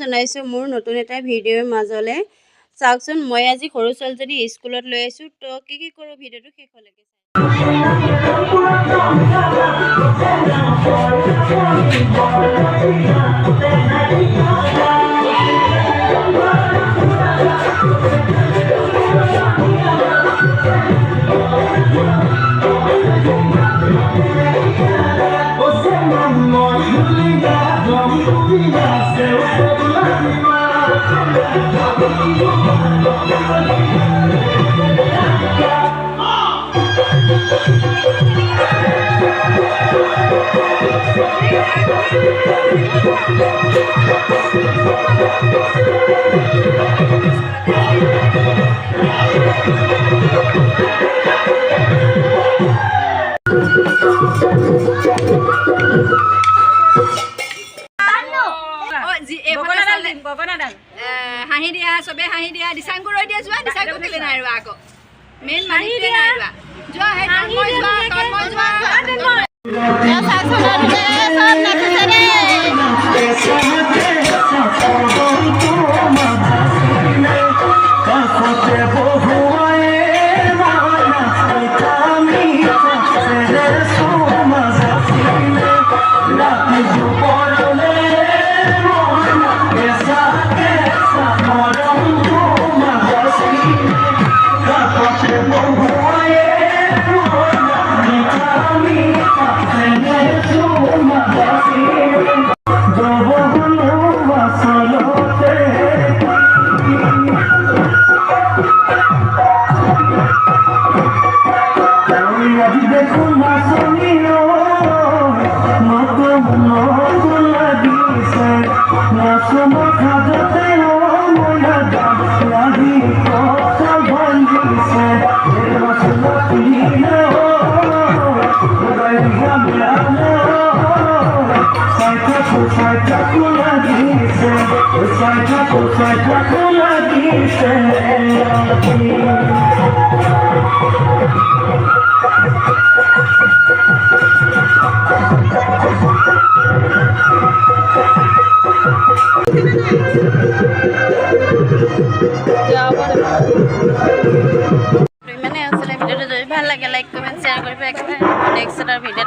জনাইছো মোৰ নতুন এটা ভিডিঅ'ৰ মাজলে চাওকচোন মই আজি সৰু ছোৱালীজনী স্কুলত লৈ আছো তো কি কৰো ভিডিঅ'টো শেষলৈকে হাঁহি দিয়া সবে হাঁহি দিয়া ডিসাইন কৰি দিয়া যোৱা ডিসাইন কৰিলে নাই আৰু আকৌ মেইন মানি দিয়া নাই যোৱা হে মই যোৱা ভাল লাগে লাইক কমেন্ট শেয়ার করবে একেবারে নেক্সট ভিডিও